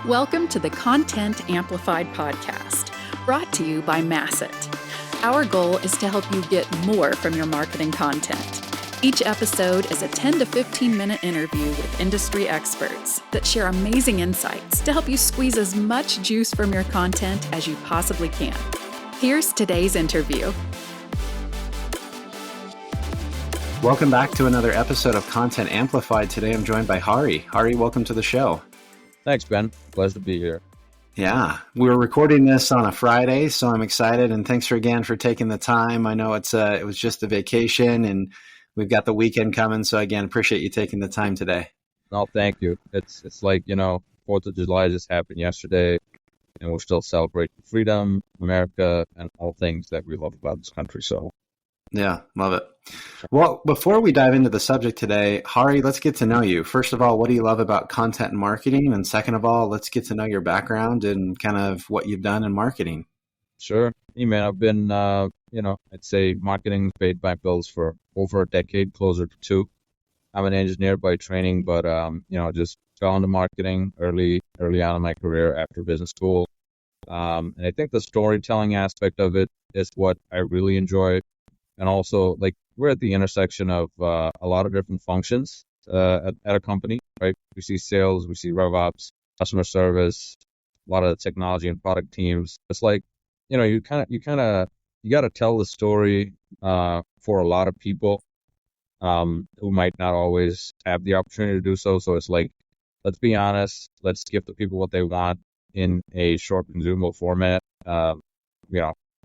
Welcome to the Content Amplified podcast, brought to you by Masset. Our goal is to help you get more from your marketing content. Each episode is a 10 to 15 minute interview with industry experts that share amazing insights to help you squeeze as much juice from your content as you possibly can. Here's today's interview. Welcome back to another episode of Content Amplified. Today I'm joined by Hari. Hari, welcome to the show. Thanks, Ben. Pleasure to be here. Yeah, we're recording this on a Friday, so I'm excited. And thanks again for taking the time. I know it was just a vacation, and we've got the weekend coming. So again, appreciate you taking the time today. No, thank you. It's like, 4th of July just happened yesterday, and we're still celebrating freedom, America, and all things that we love about this country. So, yeah, love it. Well, before we dive into the subject today, Hari, let's get to know you. First of all, what do you love about content and marketing? And second of all, let's get to know your background and kind of what you've done in marketing. Sure. Hey, man, I've been, I'd say marketing paid my bills for over a decade, closer to 2. I'm an engineer by training, but, just fell into marketing early on in my career after business school. And I think the storytelling aspect of it is what I really enjoy. And also, we're at the intersection of a lot of different functions at a company, right? We see sales, we see RevOps, customer service, a lot of the technology and product teams. It's like, you got to tell the story for a lot of people who might not always have the opportunity to do so. So it's like, let's be honest, let's give the people what they want in a short, consumable format.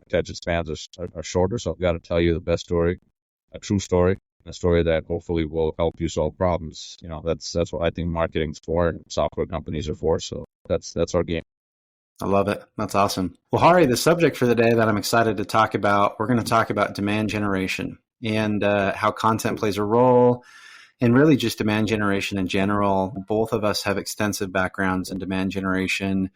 Attention spans are shorter, so I've got to tell you the best story, a true story, a story that hopefully will help you solve problems. That's what I think marketing's for, and software companies are for. So that's our game. I love it. That's awesome. Well, Hari, the subject for the day that I'm excited to talk about, we're going to talk about demand generation and how content plays a role, and really just demand generation in general. Both of us have extensive backgrounds in demand generation.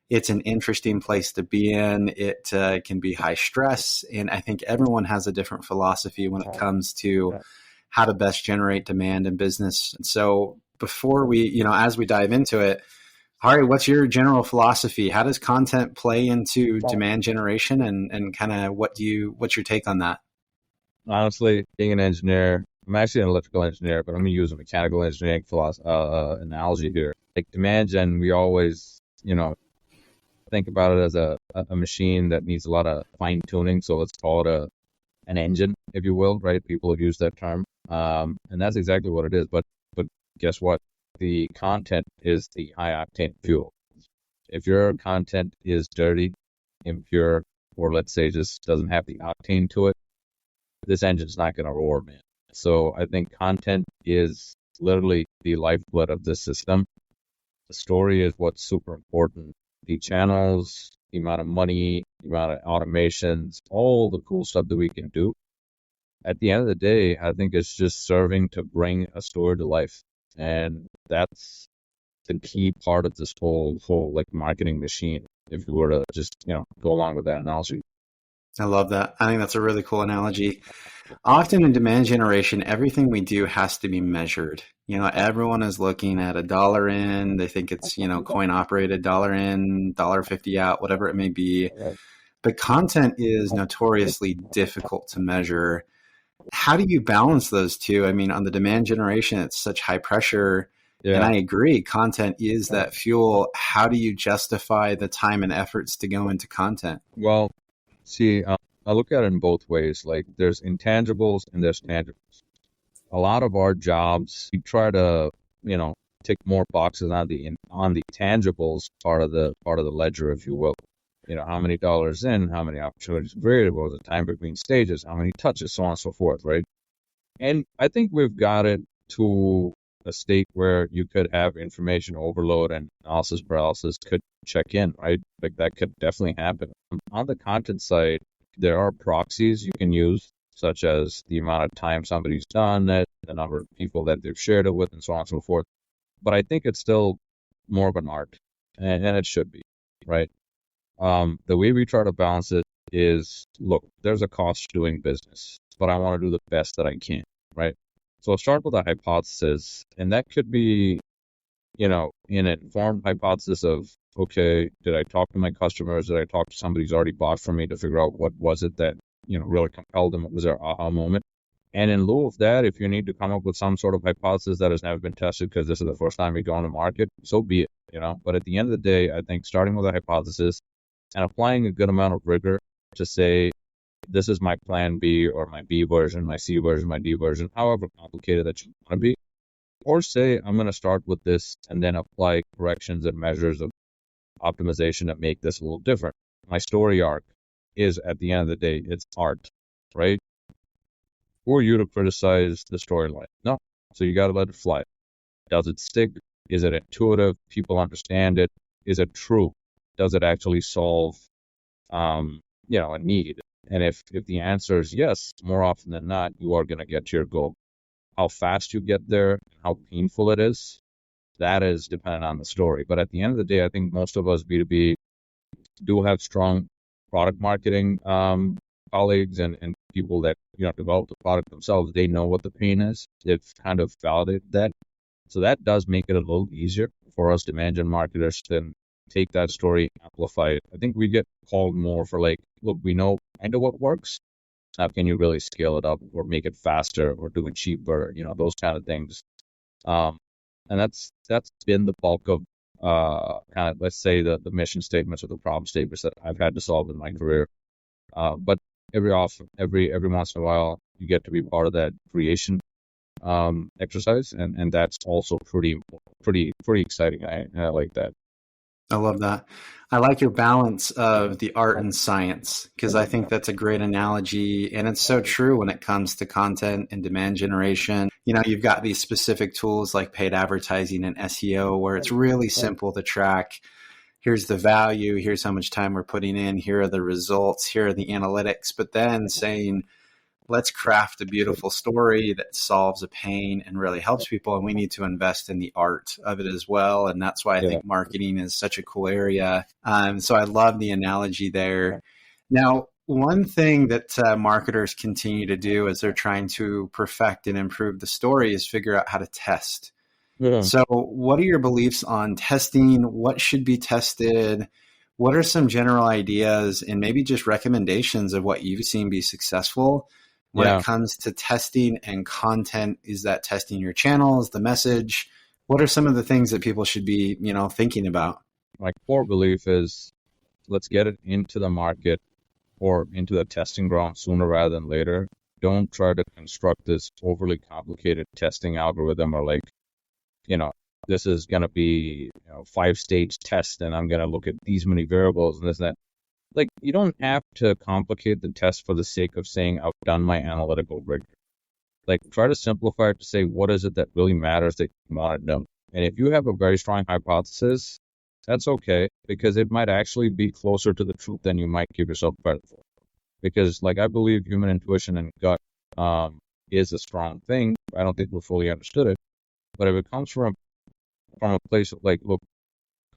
It's an interesting place to be in. It can be high stress. And I think everyone has a different philosophy when it comes to how to best generate demand in business. So before we, as we dive into it, Hari, what's your general philosophy? How does content play into demand generation, and kind of what's your take on that? Honestly, being an engineer, I'm actually an electrical engineer, but I'm going to use a mechanical engineering analogy here. Like demand gen, we always, think about it as a machine that needs a lot of fine tuning. So let's call it an engine, if you will, right? People have used that term. And that's exactly what it is. But guess what? The content is the high octane fuel. If your content is dirty, impure, or let's say just doesn't have the octane to it, this engine's not going to roar, man. So I think content is literally the lifeblood of this system. The story is what's super important. The channels, the amount of money, the amount of automations, all the cool stuff that we can do. At the end of the day, I think it's just serving to bring a story to life. And that's the key part of this whole marketing machine, if you were to just, go along with that analogy. I love that. I think that's a really cool analogy. Often in demand generation, everything we do has to be measured. Everyone is looking at $1 in. They think it's, coin operated, $1 in, $1.50 out, whatever it may be. But content is notoriously difficult to measure. How do you balance those two? I mean, on the demand generation, it's such high pressure. Yeah. And I agree, content is that fuel. How do you justify the time and efforts to go into content? Well, see, I look at it in both ways. Like there's intangibles and there's tangibles. A lot of our jobs, we try to, tick more boxes on the tangibles part of the ledger, if you will. How many dollars in, how many opportunities variables, the time between stages, how many touches, so on and so forth, right? And I think we've got it to a state where you could have information overload and analysis paralysis could check in, right? Like that could definitely happen. On the content side, there are proxies you can use, such as the amount of time somebody's done it, the number of people that they've shared it with, and so on and so forth. But I think it's still more of an art, and it should be, right? The way we try to balance it is, look, there's a cost to doing business, but I want to do the best that I can, right? So I'll start with a hypothesis, and that could be an informed hypothesis of, okay, did I talk to my customers? Did I talk to somebody who's already bought from me to figure out what was it that, really compelled them? What was their aha moment? And in lieu of that, if you need to come up with some sort of hypothesis that has never been tested because this is the first time you go on the market, so be it. But at the end of the day, I think starting with a hypothesis and applying a good amount of rigor to say, this is my plan B or my B version, my C version, my D version, however complicated that you want to be. Or say, I'm going to start with this and then apply corrections and measures of optimization that make this a little different. My story arc is, at the end of the day, it's art, right? Who are you to criticize the storyline? No. So you got to let it fly. Does it stick? Is it intuitive? People understand it? Is it true? Does it actually solve, a need? And if the answer is yes, more often than not, you are going to get to your goal. How fast you get there, how painful it is, that is dependent on the story. But at the end of the day, I think most of us B2B do have strong product marketing colleagues and people that develop the product themselves. They know what the pain is. They've kind of validated that. So that does make it a little easier for us demand gen marketers to take that story, amplify it. I think we get called more for like, look, we know kind of what works. How can you really scale it up or make it faster or do it cheaper? Those kind of things. And that's been the bulk of kind of, let's say, the mission statements or the problem statements that I've had to solve in my career. But every once in a while, you get to be part of that creation exercise, and that's also pretty exciting. I like that. I love that. I like your balance of the art and science because I think that's a great analogy. And it's so true when it comes to content and demand generation. You've got these specific tools like paid advertising and SEO where it's really simple to track. Here's the value. Here's how much time we're putting in. Here are the results. Here are the analytics. But then saying, let's craft a beautiful story that solves a pain and really helps people. And we need to invest in the art of it as well. And that's why I think marketing is such a cool area. So I love the analogy there. Now, one thing that marketers continue to do as they're trying to perfect and improve the story is figure out how to test. Yeah. So what are your beliefs on testing? What should be tested? What are some general ideas and maybe just recommendations of what you've seen be successful when it comes to testing and content? Is that testing your channels, the message? What are some of the things that people should be, thinking about? My core belief is let's get it into the market or into the testing ground sooner rather than later. Don't try to construct this overly complicated testing algorithm or this is going to be 5-stage test and I'm going to look at these many variables and this and that. Like, you don't have to complicate the test for the sake of saying I've done my analytical rigor. Like, try to simplify it to say, what is it that really matters that you want to know? And if you have a very strong hypothesis, that's okay, because it might actually be closer to the truth than you might give yourself credit for. Because, I believe human intuition and gut is a strong thing. I don't think we fully understood it. But if it comes from a place of look,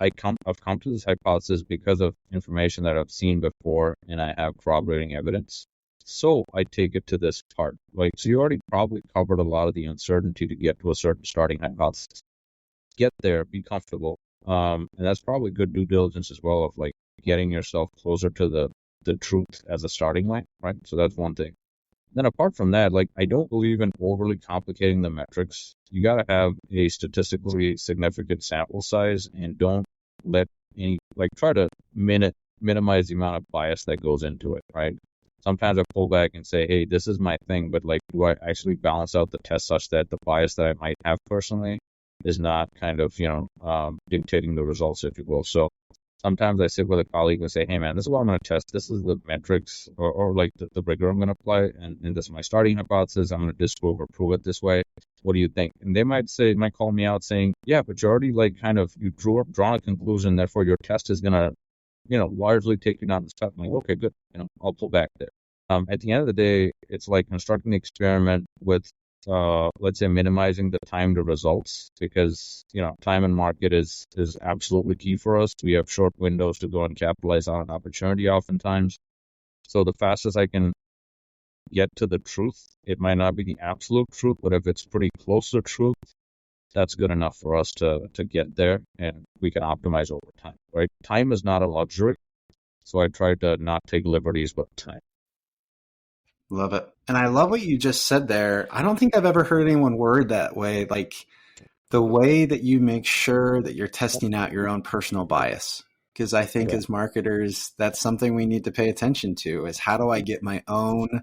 I've come to this hypothesis because of information that I've seen before, and I have corroborating evidence. So I take it to this part. So you already probably covered a lot of the uncertainty to get to a certain starting hypothesis. Get there, be comfortable, and that's probably good due diligence as well of getting yourself closer to the truth as a starting line, right? So that's one thing. Then apart from that, I don't believe in overly complicating the metrics. You got to have a statistically significant sample size and don't let any, try to minimize the amount of bias that goes into it, right? Sometimes I pull back and say, hey, this is my thing, but do I actually balance out the test such that the bias that I might have personally is not kind of, dictating the results, if you will. So sometimes I sit with a colleague and say, hey, man, this is what I'm going to test. This is the metrics or the rigor I'm going to apply. And this is my starting hypothesis. I'm going to disprove or prove it this way. What do you think? And they might call me out saying, yeah, but you already you drawn a conclusion. Therefore, your test is going to, largely take you down this path. I'm like, okay, good. I'll pull back there. At the end of the day, it's like constructing the experiment with let's say minimizing the time to results, because time and market is absolutely key for us. We have short windows to go and capitalize on an opportunity oftentimes. So the fastest I can get to the truth, it might not be the absolute truth, but if it's pretty close to truth, that's good enough for us to get there, and we can optimize over time, right? Time is not a luxury, so I try to not take liberties with time. Love it. And I love what you just said there. I don't think I've ever heard anyone word that way. Like the way that you make sure that you're testing out your own personal bias. Because I think Yeah. as marketers, that's something we need to pay attention to is how do I get my own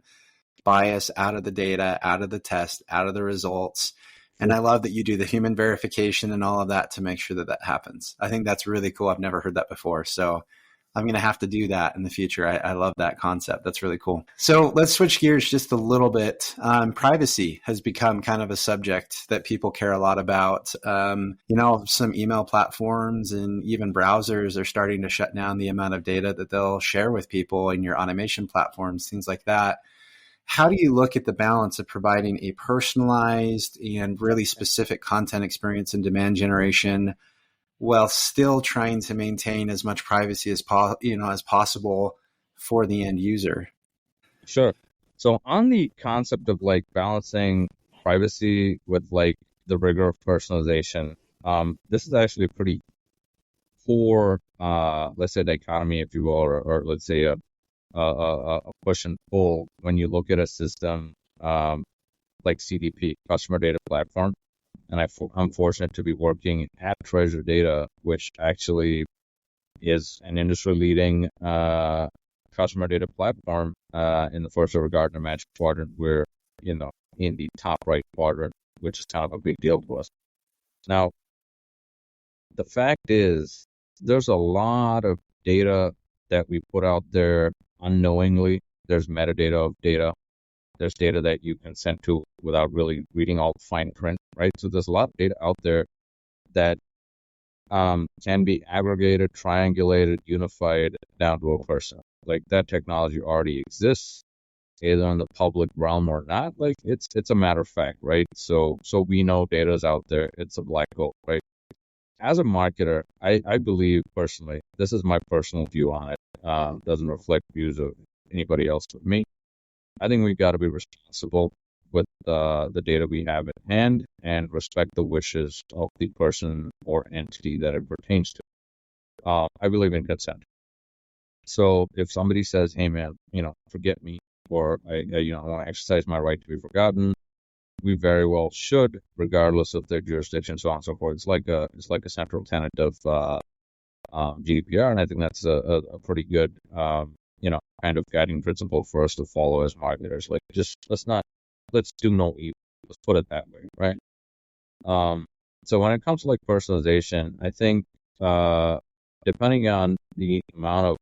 bias out of the data, out of the test, out of the results. And I love that you do the human verification and all of that to make sure that that happens. I think that's really cool. I've never heard that before. So I'm going to have to do that in the future. I love that concept. That's really cool. So let's switch gears just a little bit. Privacy has become kind of a subject that people care a lot about. Some email platforms and even browsers are starting to shut down the amount of data that they'll share with people in your automation platforms, things like that. How do you look at the balance of providing a personalized and really specific content experience and demand generation while still trying to maintain as much privacy as possible for the end user? Sure. So on the concept of like balancing privacy with like the rigor of personalization, this is actually a pretty poor, let's say dichotomy, if you will, or let's say a push and pull when you look at a system like CDP, Customer Data Platform. And I'm fortunate to be working at Treasure Data, which actually is an industry-leading customer data platform in the first ever Gartner Magic Quadrant. We're, in the top right quadrant, which is kind of a big deal to us. Now, the fact is, there's a lot of data that we put out there unknowingly. There's metadata of data. There's data that you can send to without really reading all the fine print, right? So there's a lot of data out there that can be aggregated, triangulated, unified down to a person. Like that technology already exists, either in the public realm or not. Like it's a matter of fact, right? So we know data is out there. It's a black hole, right? As a marketer, I believe personally, this is my personal view on it. Doesn't reflect views of anybody else but me. I think we've got to be responsible with the data we have at hand and respect the wishes of the person or entity that it pertains to. I believe in consent. So if somebody says, "Hey, man, forget me," or I want to exercise my right to be forgotten, we very well should, regardless of their jurisdiction, so on and so forth. It's like a central tenet of GDPR, and I think that's a pretty good kind of guiding principle for us to follow as marketers. Like, just let's do no evil. Let's put it that way, right? So when it comes to like personalization, I think depending on the amount of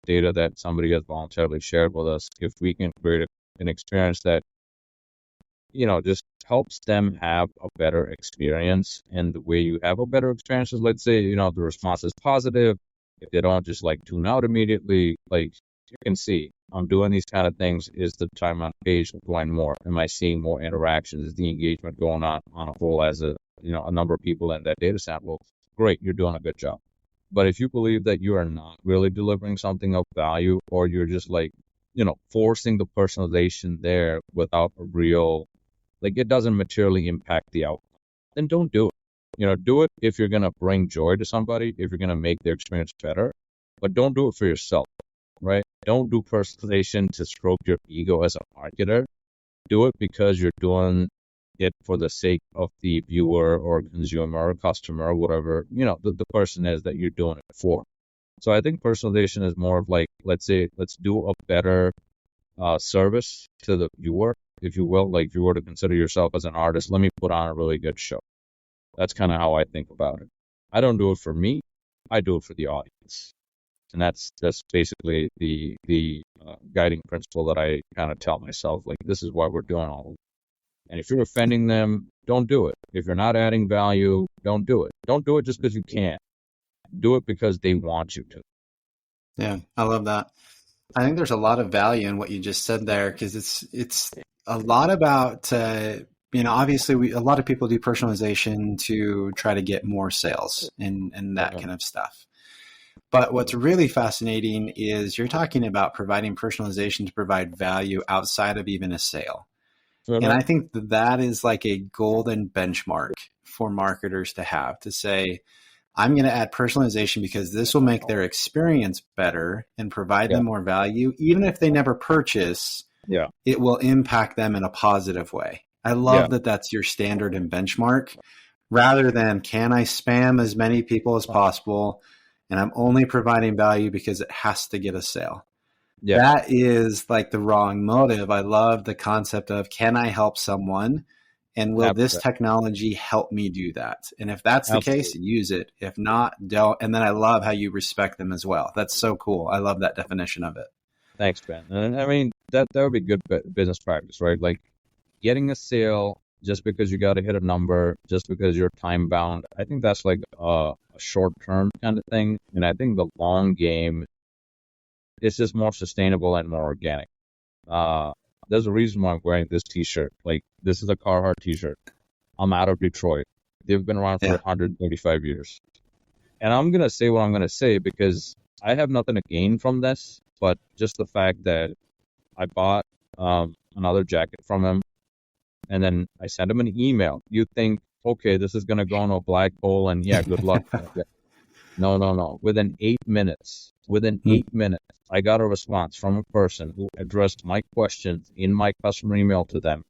data that somebody has voluntarily shared with us, if we can create an experience that just helps them have a better experience, and the way you have a better experience is, let's say, the response is positive. If they don't just like tune out immediately, like you can see, I'm doing these kind of things. Is the time on page going more? Am I seeing more interactions? Is the engagement going on a whole as a number of people in that data sample? Great, you're doing a good job. But if you believe that you are not really delivering something of value, or you're just like, forcing the personalization there without a real, like it doesn't materially impact the outcome, then don't do it. Do it if you're going to bring joy to somebody, if you're going to make their experience better, but don't do it for yourself, right? Don't do personalization to stroke your ego as a marketer. Do it because you're doing it for the sake of the viewer or consumer or customer or whatever, the person is that you're doing it for. So I think personalization is more of like, let's do a better service to the viewer, if you will. Like if you were to consider yourself as an artist, let me put on a really good show. That's kind of how I think about it. I don't do it for me. I do it for the audience. And that's basically the guiding principle that I kind of tell myself, like, this is why we're doing all of it. And if you're offending them, don't do it. If you're not adding value, don't do it. Don't do it just because you can't. Do it because they want you to. Yeah, I love that. I think there's a lot of value in what you just said there, because it's a lot about obviously a lot of people do personalization to try to get more sales and that kind of stuff. But what's really fascinating is you're talking about providing personalization to provide value outside of even a sale. And I think that is like a golden benchmark for marketers to have, to say, I'm going to add personalization because this will make their experience better and provide them more value. Even if they never purchase, it will impact them in a positive way. I love that that's your standard and benchmark, rather than, can I spam as many people as possible and I'm only providing value because it has to get a sale. That is like the wrong motive. I love the concept of, can I help someone? And will this technology help me do that? And if that's the case, use it. If not, don't. And then I love how you respect them as well. That's so cool. I love that definition of it. Thanks, Ben. And I mean, that would be good business practice, right? Like getting a sale just because you got to hit a number, just because you're time bound. I think that's like a short term kind of thing. And I think the long game is just more sustainable and more organic. There's a reason why I'm wearing this t-shirt. Like, this is a Carhartt t-shirt. I'm out of Detroit. They've been around for 135 years. And I'm going to say what I'm going to say because I have nothing to gain from this, but just the fact that I bought another jacket from him, and then I sent him an email. You think, okay, this is going to go in a black hole, and good luck. No. Within 8 minutes, I got a response from a person who addressed my questions in my customer email to them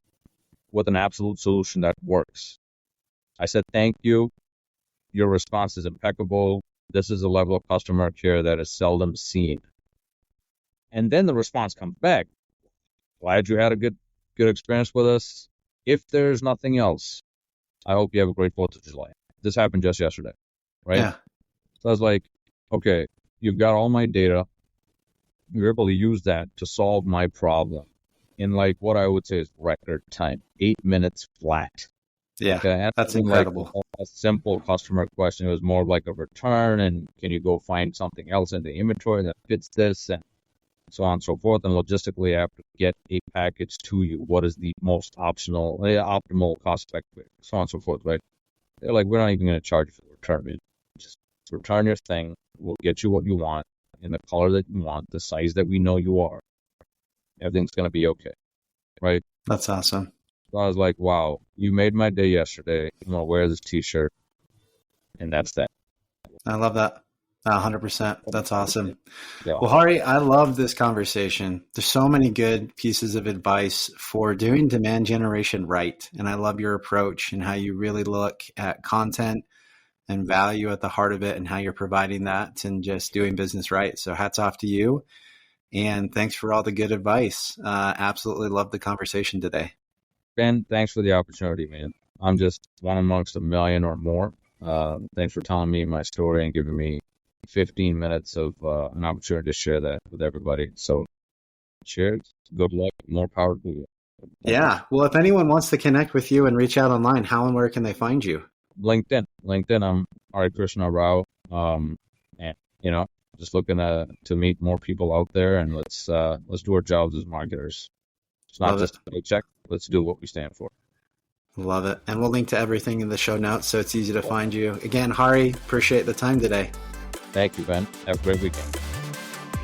with an absolute solution that works. I said, thank you. Your response is impeccable. This is a level of customer care that is seldom seen. And then the response comes back. Glad you had a good experience with us. If there's nothing else, I hope you have a great 4th of July. This happened just yesterday, right? Yeah. So I was like, okay, you've got all my data. You're able to use that to solve my problem in like what I would say is record time, 8 minutes flat. Yeah, okay? That's incredible. Like a simple customer question. It was more like a return, and can you go find something else in the inventory that fits this, and so on and so forth. And logistically, I have to get a package to you. What is the most optimal cost effective, so on and so forth, right? They're like, we're not even going to charge you for the return. Man. Just return your thing. We'll get you what you want in the color that you want, the size that we know you are. Everything's going to be okay, right? That's awesome. So I was like, wow, you made my day yesterday. I'm going to wear this t-shirt, and that's that. I love that. 100%. That's awesome. Yeah. Well, Hari, I love this conversation. There's so many good pieces of advice for doing demand generation right. And I love your approach and how you really look at content and value at the heart of it and how you're providing that and just doing business right. So hats off to you. And thanks for all the good advice. Absolutely love the conversation today. Ben, thanks for the opportunity, man. I'm just one amongst a million or more. Thanks for telling me my story and giving me 15 minutes of an opportunity to share that with everybody. So cheers. Good luck. More power to you. Yeah. Well, if anyone wants to connect with you and reach out online, how and where can they find you? LinkedIn. I'm Hari Krishna Rao. And just looking to meet more people out there, and let's do our jobs as marketers. It's not just a paycheck. Let's do what we stand for. Love it. And we'll link to everything in the show notes so it's easy to find you. Again, Hari, appreciate the time today. Thank you, Ben. Have a great weekend.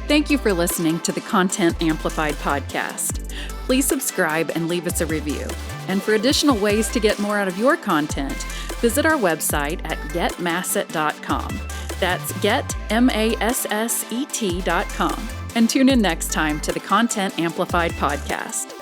Thank you for listening to the Content Amplified podcast. Please subscribe and leave us a review. And for additional ways to get more out of your content, visit our website at getmasset.com. That's getmasset.com. And tune in next time to the Content Amplified podcast.